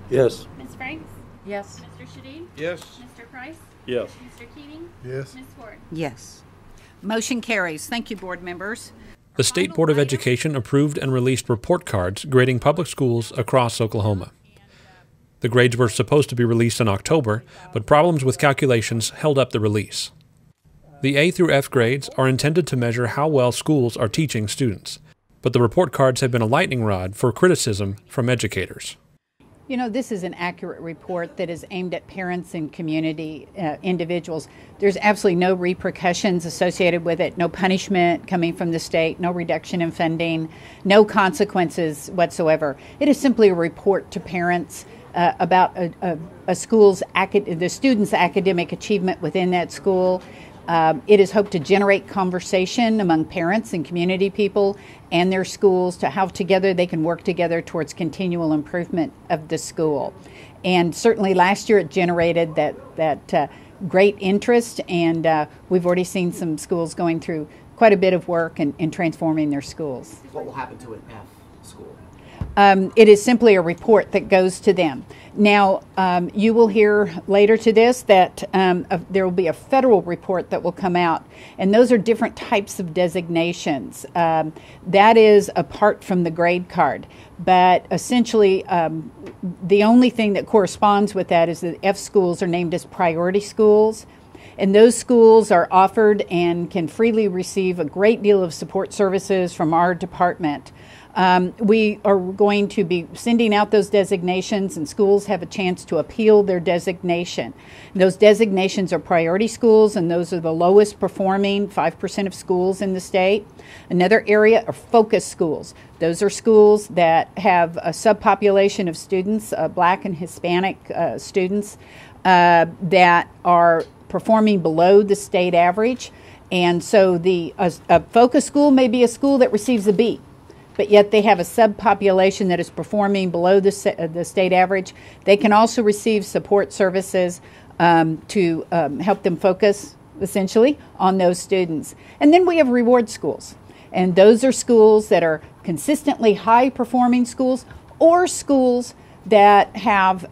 Yes. Ms. Franks? Yes. Mr. Shadid? Yes. Mr. Price? Yes. Mr. Keating? Yes. Ms. Ford? Yes. Motion carries. Thank you, board members. The State Board of Education approved and released report cards grading public schools across Oklahoma. The grades were supposed to be released in October, but problems with calculations held up the release. The A through F grades are intended to measure how well schools are teaching students, but the report cards have been a lightning rod for criticism from educators. You know, this is an accurate report that is aimed at parents and community individuals. There's absolutely no repercussions associated with it, no punishment coming from the state, no reduction in funding, no consequences whatsoever. It is simply a report to parents about a school's the student's academic achievement within that school. It is hoped to generate conversation among parents and community people and their schools to how together they can work together towards continual improvement of the school. And certainly last year it generated that great interest, and we've already seen some schools going through quite a bit of work in transforming their schools. What will happen to an F school? It is simply a report that goes to them. Now, you will hear later to this that there will be a federal report that will come out, and those are different types of designations. That is apart from the grade card. But essentially, the only thing that corresponds with that is that F schools are named as priority schools. And those schools are offered and can freely receive a great deal of support services from our department. We are going to be sending out those designations, and schools have a chance to appeal their designation. Those designations are priority schools, and those are the lowest performing 5% of schools in the state. Another area are focus schools. Those are schools that have a subpopulation of students, Black and Hispanic students, that are performing below the state average. And so a focus school may be a school that receives a B, but yet they have a subpopulation that is performing below the state average. They can also receive support services to help them focus, essentially, on those students. And then we have reward schools. And those are schools that are consistently high-performing schools, or schools that have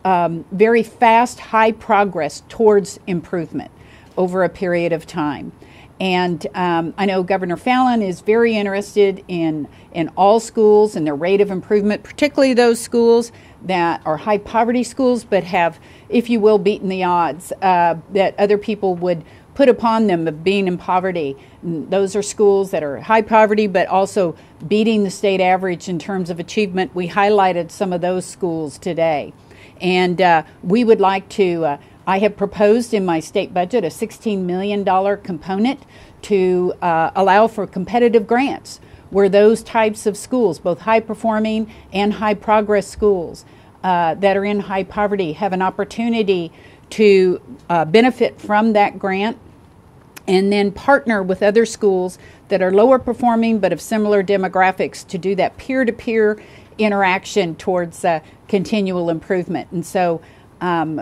very fast, high progress towards improvement over a period of time. And I know Governor Fallon is very interested in all schools and their rate of improvement, particularly those schools that are high poverty schools but have, if you will, beaten the odds that other people would put upon them of being in poverty. And those are schools that are high poverty but also beating the state average in terms of achievement. We highlighted some of those schools today. And we would like to I have proposed in my state budget a $16 million component to allow for competitive grants where those types of schools, both high performing and high progress schools that are in high poverty, have an opportunity to benefit from that grant and then partner with other schools that are lower performing but of similar demographics to do that peer-to-peer interaction towards continual improvement. And so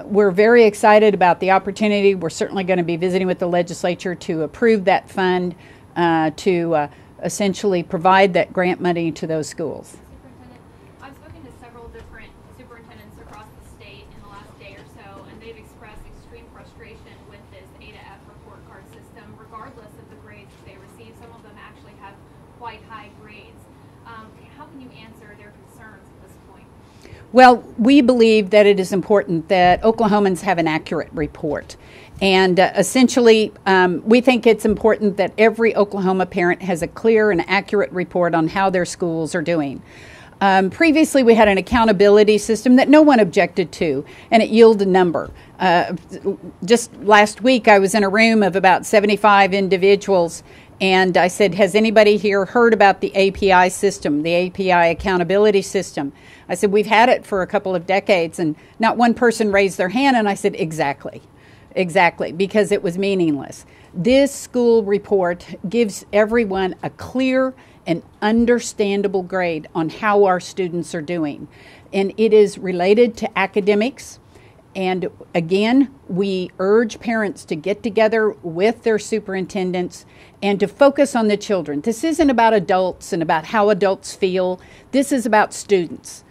we're very excited about the opportunity. We're certainly going to be visiting with the legislature to approve that fund to essentially provide that grant money to those schools. Superintendent, I've spoken to several different superintendents across the state in the last day or so, and they've expressed extreme frustration with this A to F report card system, regardless of the grades that they receive. Some of them actually have quite high grades. How can you answer their concerns at this point? Well, we believe that it is important that Oklahomans have an accurate report. And essentially, we think it's important that every Oklahoma parent has a clear and accurate report on how their schools are doing. Previously, we had an accountability system that no one objected to, and it yielded a number. Just last week, I was in a room of about 75 individuals, and I said, has anybody here heard about the API system, the API accountability system? I said, we've had it for a couple of decades, and not one person raised their hand, and I said, exactly, because it was meaningless. This school report gives everyone a clear and understandable grade on how our students are doing, and it is related to academics. And again, we urge parents to get together with their superintendents and to focus on the children. This isn't about adults and about how adults feel. This is about students.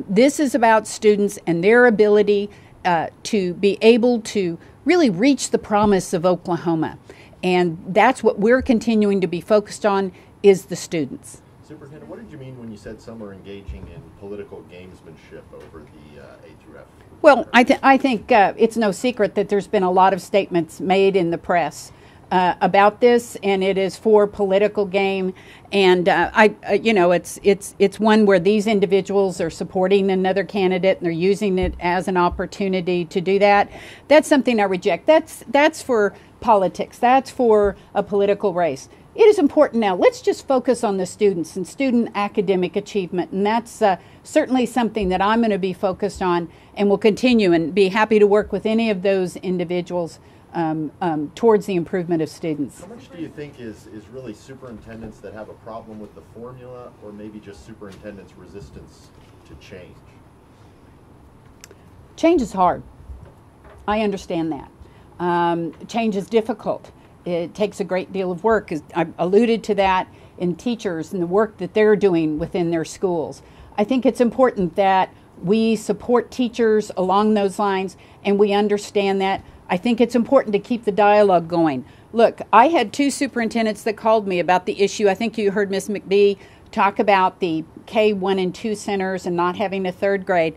This is about students and their ability to be able to really reach the promise of Oklahoma. And that's what we're continuing to be focused on, is the students. Superintendent, what did you mean when you said some are engaging in political gamesmanship over the A through F? Well, I think it's no secret that there's been a lot of statements made in the press about this, and it is for political game. And it's one where these individuals are supporting another candidate and they're using it as an opportunity to do that. That's something I reject. That's for politics. That's for a political race. It is important now. Let's just focus on the students and student academic achievement, and that's certainly something that I'm going to be focused on, and will continue and be happy to work with any of those individuals towards the improvement of students. How much do you think is really superintendents that have a problem with the formula, or maybe just superintendents' resistance to change? Change is hard. I understand that. Change is difficult. It takes a great deal of work. I alluded to that in teachers and the work that they're doing within their schools. I think it's important that we support teachers along those lines, and we understand that. I think it's important to keep the dialogue going. Look, I had 2 superintendents that called me about the issue. I think you heard Ms. McBee talk about the K1 and 2 centers and not having a 3rd grade.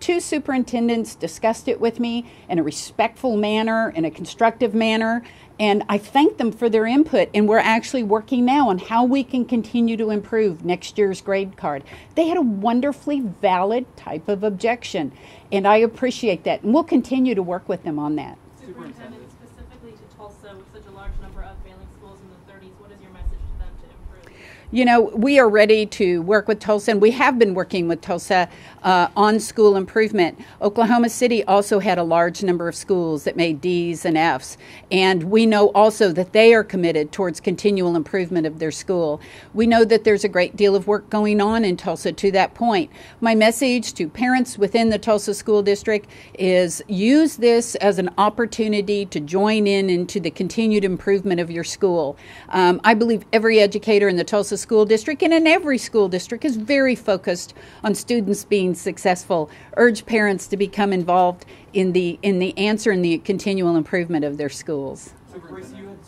2 superintendents discussed it with me in a respectful manner, in a constructive manner, and I thank them for their input, and we're actually working now on how we can continue to improve next year's grade card. They had a wonderfully valid type of objection, and I appreciate that, and we'll continue to work with them on that. Superintendent, specifically to Tulsa, with such a large number of failing schools in the 30s, what is your message to them to improve? You know, we are ready to work with Tulsa, and we have been working with Tulsa on school improvement. Oklahoma City also had a large number of schools that made D's and F's, and we know also that they are committed towards continual improvement of their school. We know that there's a great deal of work going on in Tulsa to that point. My message to parents within the Tulsa School District is use this as an opportunity to join into the continued improvement of your school. I believe every educator in the Tulsa School District and in every school district is very focused on students being successful. Urge parents to become involved in the answer and the continual improvement of their schools. So, Barresi, you had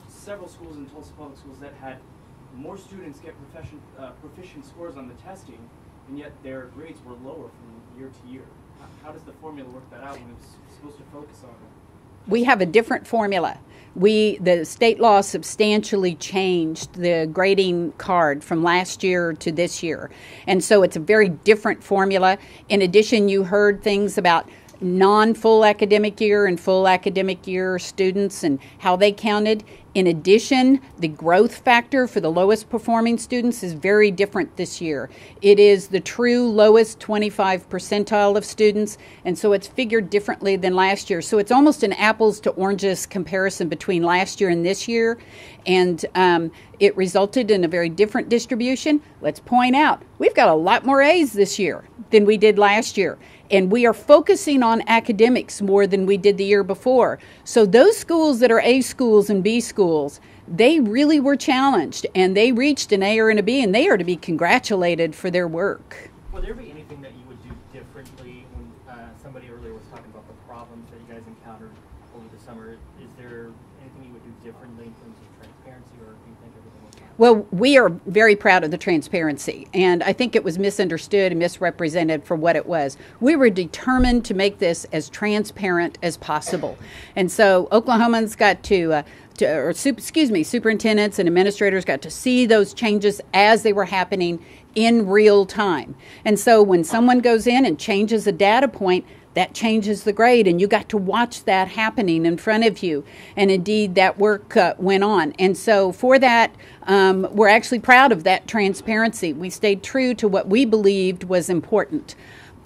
several schools in Tulsa Public Schools that had more students get proficient scores on the testing, and yet their grades were lower from year to year. How does the formula work that out when it's supposed to focus on it? We have a different formula. The state law substantially changed the grading card from last year to this year. And so it's a very different formula. In addition, you heard things about non-full academic year and full academic year students and how they counted. In addition, the growth factor for the lowest performing students is very different this year. It is the true lowest 25 percentile of students, and so it's figured differently than last year. So it's almost an apples to oranges comparison between last year and this year, and it resulted in a very different distribution. Let's point out, we've got a lot more A's this year than we did last year. And we are focusing on academics more than we did the year before. So those schools that are A schools and B schools, they really were challenged, and they reached an A or an B, and they are to be congratulated for their work. Would there be anything that you would do differently when somebody earlier was talking about the problems that you guys encountered over the summer? Is there anything you would do differently in terms of transparency, or do you think everything was fine? Well, we are very proud of the transparency, and I think it was misunderstood and misrepresented for what it was. We were determined to make this as transparent as possible. And so Oklahomans got superintendents and administrators got to see those changes as they were happening in real time. And so when someone goes in and changes a data point, that changes the grade, and you got to watch that happening in front of you. And indeed, that work went on. And so for that, we're actually proud of that transparency. We stayed true to what we believed was important.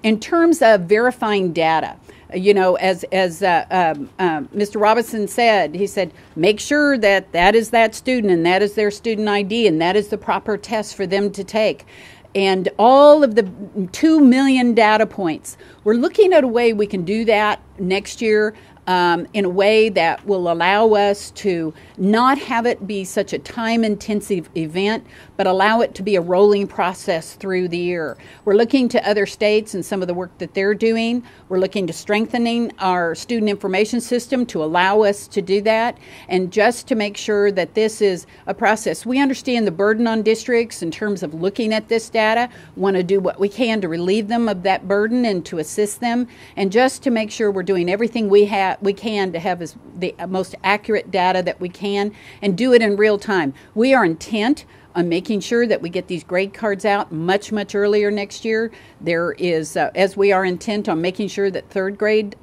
In terms of verifying data, you know, as Mr. Robinson said, he said, make sure that that is that student, and that is their student ID, and that is the proper test for them to take. And all of the 2 million data points, we're looking at a way we can do that next year in a way that will allow us to not have it be such a time-intensive event, but allow it to be a rolling process through the year. We're looking to other states and some of the work that they're doing. We're looking to strengthening our student information system to allow us to do that, and just to make sure that this is a process. We understand the burden on districts in terms of looking at this data, want to do what we can to relieve them of that burden and to assist them, and just to make sure we're doing everything we can to have the most accurate data that we can and do it in real time. We are intent on making sure that we get these grade cards out much, much earlier next year. There is, as we are intent on making sure that third grade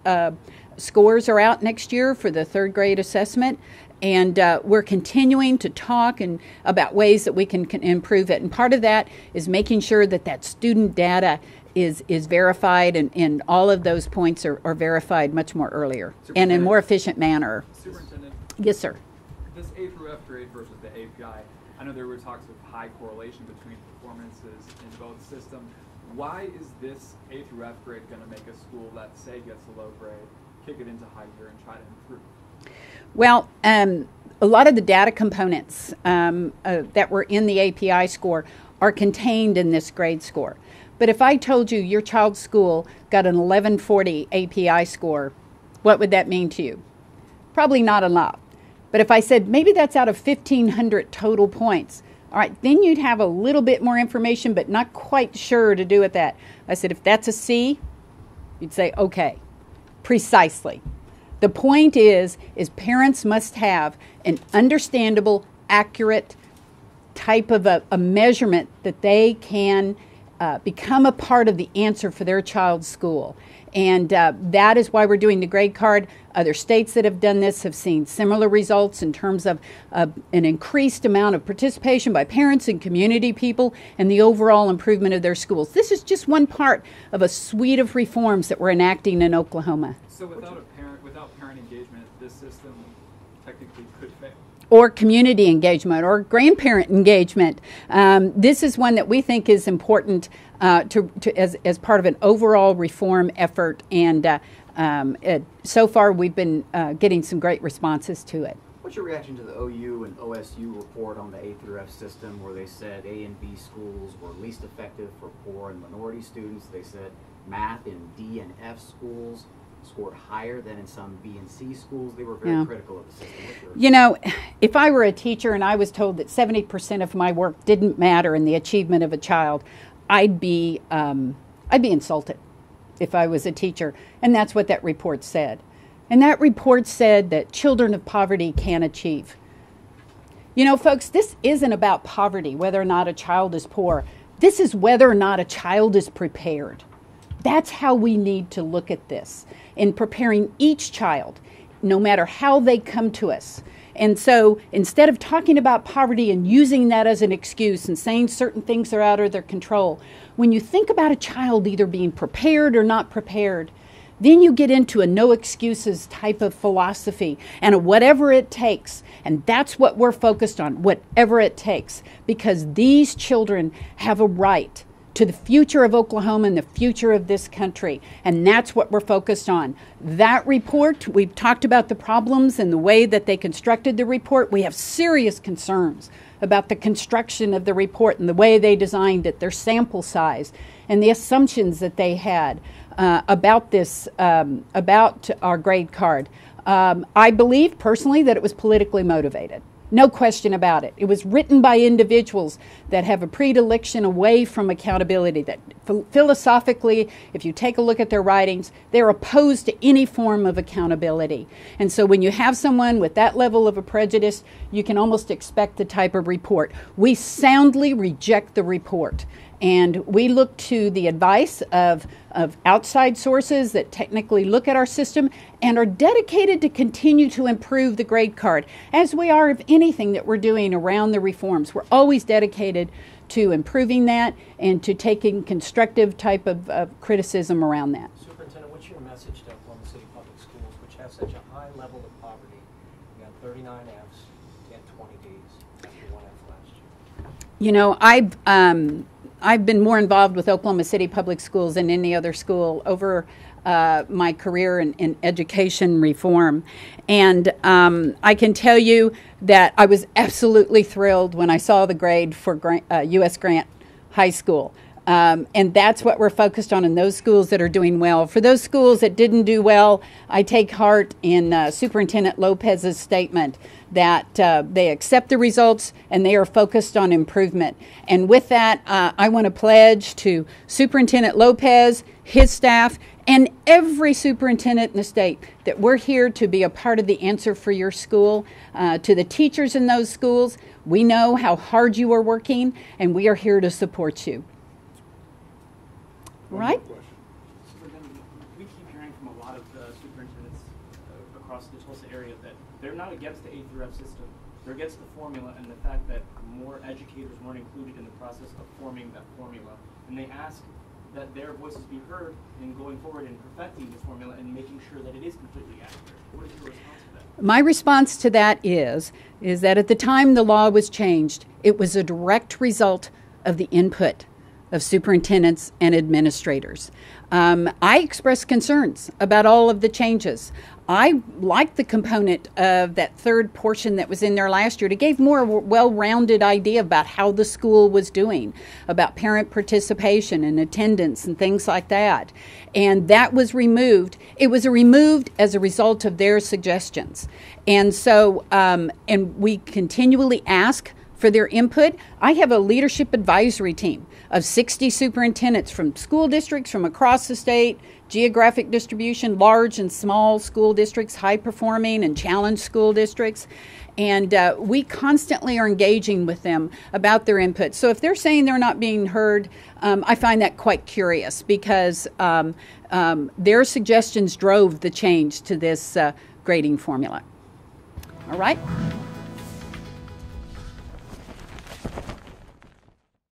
scores are out next year for the third grade assessment. And we're continuing to talk about ways that we can improve it. And part of that is making sure that that student data is verified, and all of those points are verified much more earlier and in a more efficient manner. Superintendent? Yes, sir. This A through F grade versus the API, I know there were talks of high correlation between performances in both systems. Why is this A through F grade going to make a school that, say, gets a low grade, kick it into high gear and try to improve? Well, a lot of the data components that were in the API score are contained in this grade score. But if I told you your child's school got an 1140 API score, what would that mean to you? Probably not a lot. But if I said maybe that's out of 1,500 total points, all right, then you'd have a little bit more information, but not quite sure to do with that. I said if that's a C, you'd say okay, precisely. The point is parents must have an understandable, accurate type of a measurement that they can become a part of the answer for their child's school. And that is why we're doing the grade card. Other states that have done this have seen similar results in terms of an increased amount of participation by parents and community people and the overall improvement of their schools. This is just one part of a suite of reforms that we're enacting in Oklahoma. So without parent engagement, this system technically could fail. Or community engagement or grandparent engagement. This is one that we think is important as part of an overall reform effort, and so far we've been getting some great responses to it. What's your reaction to the OU and OSU report on the A through F system, where they said A and B schools were least effective for poor and minority students? They said math in D and F schools scored higher than in some B and C schools. They were very critical of the system. You know, if I were a teacher and I was told that 70% of my work didn't matter in the achievement of a child, I'd be insulted if I was a teacher. And that's what that report said. And that report said that children of poverty can achieve. You know, folks, this isn't about poverty, whether or not a child is poor. This is whether or not a child is prepared. That's how we need to look at this in preparing each child, no matter how they come to us. And so instead of talking about poverty and using that as an excuse and saying certain things are out of their control, when you think about a child either being prepared or not prepared, then you get into a no excuses type of philosophy and a whatever it takes. And that's what we're focused on, whatever it takes, because these children have a right to the future of Oklahoma and the future of this country. And that's what we're focused on. That report, we've talked about the problems and the way that they constructed the report. We have serious concerns about the construction of the report and the way they designed it, their sample size, and the assumptions that they had about this, about our grade card. I believe personally that it was politically motivated. No question about it. It was written by individuals that have a predilection away from accountability, that philosophically, if you take a look at their writings, they're opposed to any form of accountability. And so when you have someone with that level of a prejudice, you can almost expect the type of report. We soundly reject the report. And we look to the advice of outside sources that technically look at our system and are dedicated to continue to improve the grade card, as we are of anything that we're doing around the reforms. We're always dedicated to improving that and to taking constructive type of criticism around that. Superintendent, what's your message to Oklahoma City Public Schools, which have such a high level of poverty? You got 39 Fs and 20 Ds after 1 F last year. You know, I've been more involved with Oklahoma City Public Schools than any other school over my career in education reform. And I can tell you that I was absolutely thrilled when I saw the grade for U.S. Grant High School. And that's what we're focused on in those schools that are doing well. For those schools that didn't do well, I take heart in Superintendent Lopez's statement that they accept the results and they are focused on improvement. And with that, I want to pledge to Superintendent Lopez, his staff, and every superintendent in the state that we're here to be a part of the answer for your school. To the teachers in those schools, we know how hard you are working, and we are here to support you. Right? Superintendent, we keep hearing from a lot of the superintendents across the Tulsa area that they're not against the A through F system. They're against the formula and the fact that more educators weren't included in the process of forming that formula. And they ask that their voices be heard in going forward and perfecting the formula and making sure that it is completely accurate. What is your response to that? My response to that is that at the time the law was changed, it was a direct result of the input of superintendents and administrators. I expressed concerns about all of the changes. I liked the component of that third portion that was in there last year. It gave more well-rounded idea about how the school was doing, about parent participation and attendance and things like that. And that was removed. It was removed as a result of their suggestions. And so, and we continually ask for their input. I have a leadership advisory team of 60 superintendents from school districts from across the state, geographic distribution, large and small school districts, high performing and challenged school districts. And we constantly are engaging with them about their input. So if they're saying they're not being heard, I find that quite curious because their suggestions drove the change to this grading formula. All right?